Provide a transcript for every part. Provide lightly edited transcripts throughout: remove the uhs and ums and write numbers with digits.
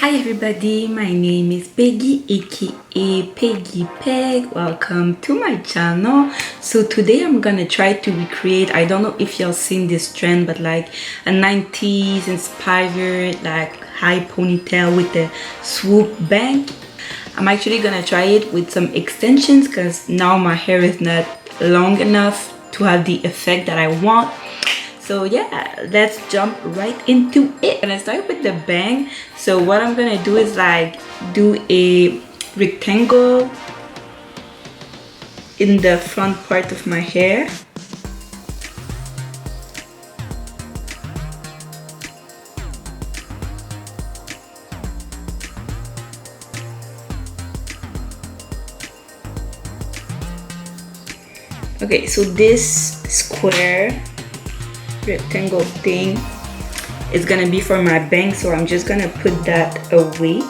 Hi everybody, my name is Peggy aka Peggy Peg. Welcome to my channel. So today I'm gonna try to recreate, I don't know if y'all seen this trend, but like a 90s inspired like high ponytail with the swoop bang. I'm actually gonna try it with some extensions because now my hair is not long enough to have the effect that I want. So yeah, let's jump right into it. And I start with the bang. So what I'm gonna do is like do a rectangle in the front part of my hair. Okay, so this square rectangle thing is gonna be for my bang, so I'm just gonna put that away,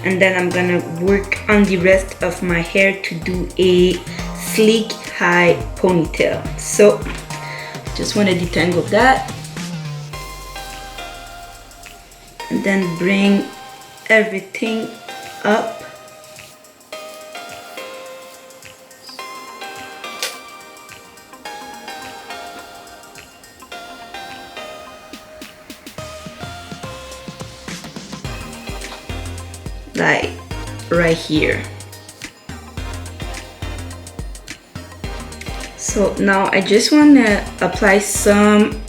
and then I'm gonna work on the rest of my hair to do a sleek high ponytail. So just want to detangle that and then bring everything up. Like right here. So now I just want to apply some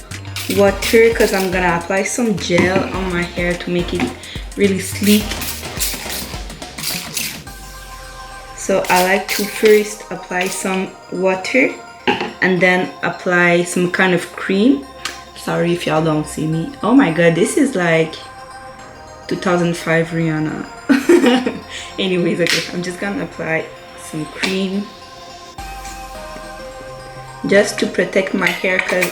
water because I'm gonna apply some gel on my hair to make it really sleek. So I like to first apply some water and then apply some kind of cream. Sorry if y'all don't see me. Oh my god, this is like 2005 Rihanna. Anyways, okay, I'm just gonna apply some cream just to protect my hair because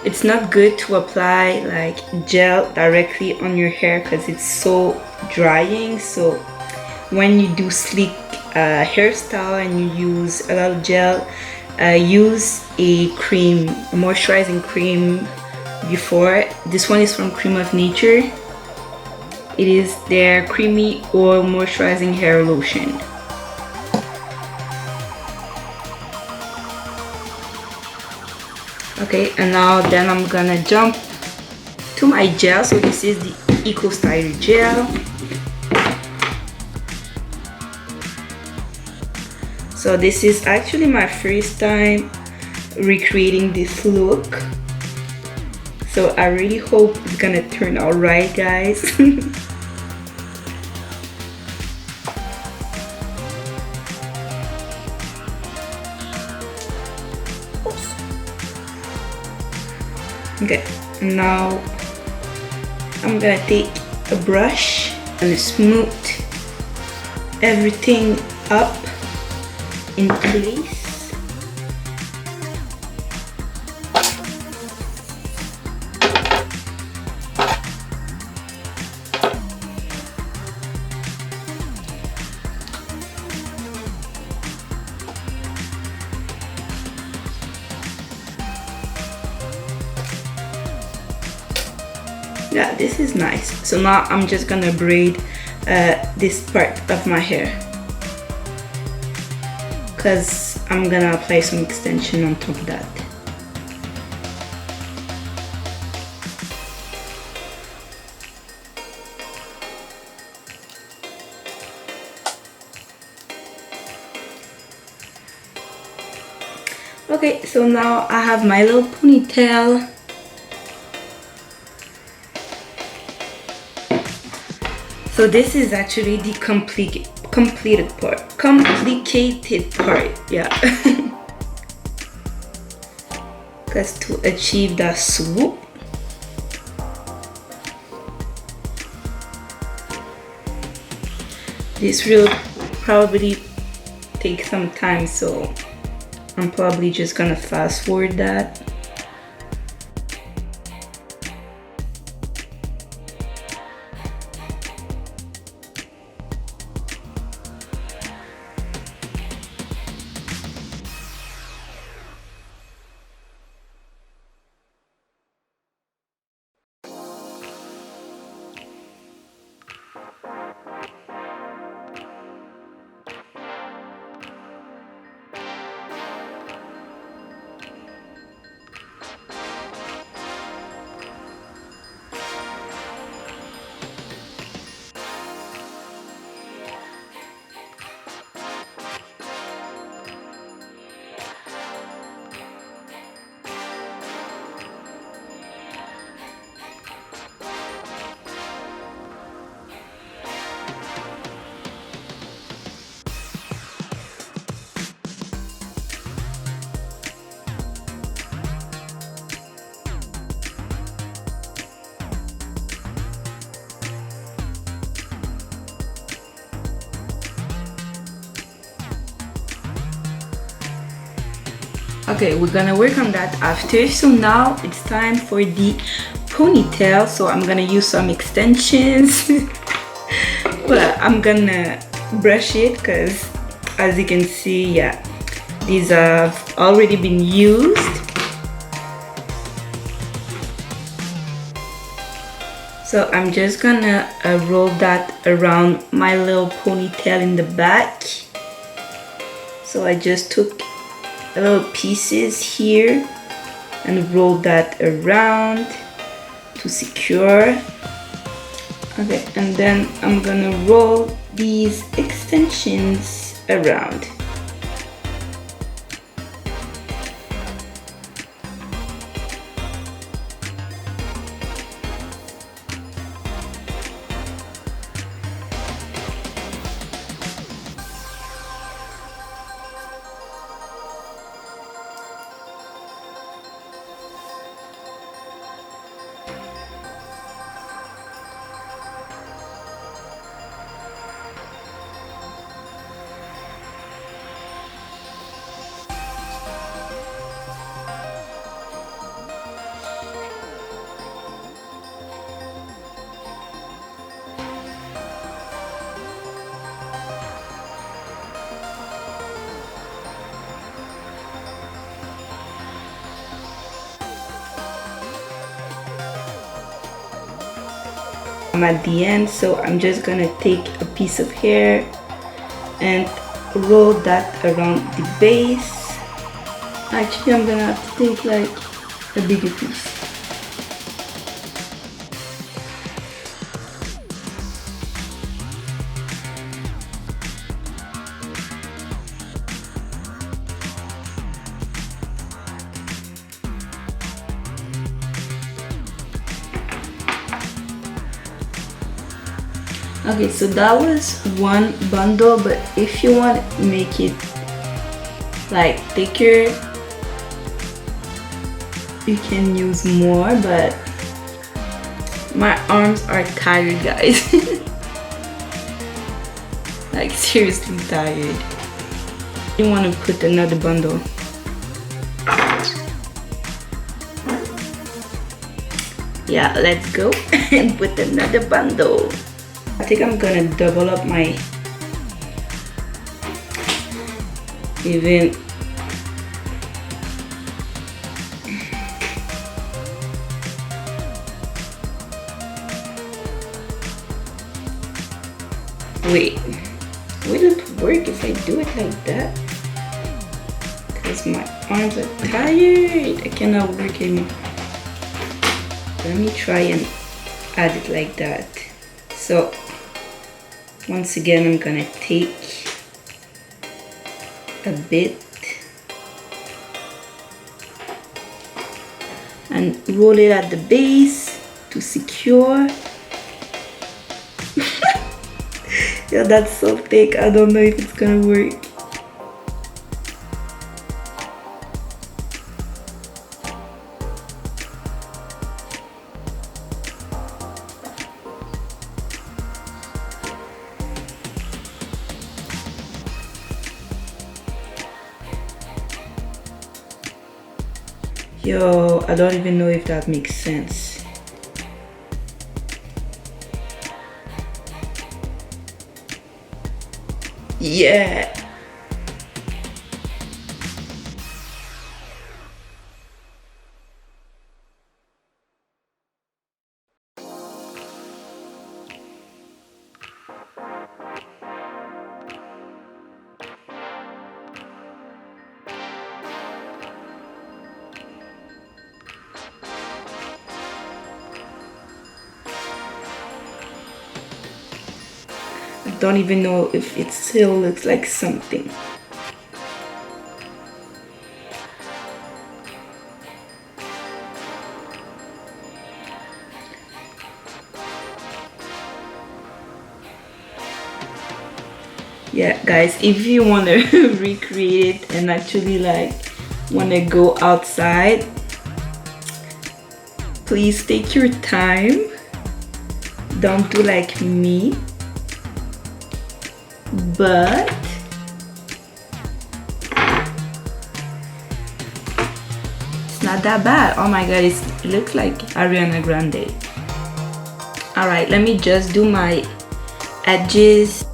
it's not good to apply like gel directly on your hair because it's so drying. So when you do sleek hairstyle and you use a lot of gel, use a cream, a moisturizing cream before. This one is from Cream of Nature. It is their creamy oil moisturizing hair lotion. Okay, and now then I'm gonna jump to my gel. So this is the Eco Styler gel. So this is actually my first time recreating this look. So I really hope it's gonna turn out right, guys. Okay, now I'm gonna take a brush and smooth everything up in place. Yeah, this is nice. So now I'm just gonna braid this part of my hair because I'm gonna apply some extension on top of that. Okay, so now I have my little ponytail. So this is actually the complicated part, yeah. Because to achieve that swoop, this will probably take some time, so I'm probably just gonna fast forward that. Okay, we're gonna work on that after. So now it's time for the ponytail. So I'm gonna use some extensions. But I'm gonna brush it because as you can see, yeah, these have already been used. So I'm just gonna roll that around my little ponytail in the back. So I just took a little pieces here and rolled that around to secure. Okay, and then I'm gonna roll these extensions around. I'm at the end, so I'm just gonna take a piece of hair and roll that around the base. Actually, I'm gonna have to take like a bigger piece. Okay, so that was one bundle, but if you want to make it like thicker, you can use more, but my arms are tired, guys. Like seriously tired. You want to put another bundle. Yeah, let's go and put another bundle. I think I'm gonna double up my even wait, will it work if I do it like that? Because my arms are tired. I cannot work anymore. Let me try and add it like that. So once again, I'm gonna take a bit and roll it at the base to secure. Yeah, that's so thick. I don't know if it's gonna work. Yo, I don't even know if that makes sense. Yeah. I don't even know if it still looks like something. Yeah, guys, if you want to recreate it and actually like want to go outside, please take your time. Don't do like me. But not that bad. Oh my god, it looks like Ariana Grande. All right, let me just do my edges.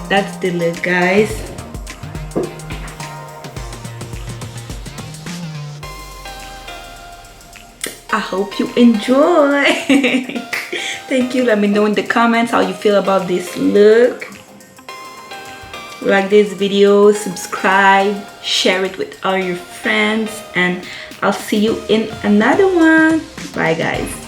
That's the look, guys. I hope you enjoy. Thank you. Let me know in the comments how you feel about this look. Like this video, subscribe, share it with all your friends, and I'll see you in another one. Bye guys.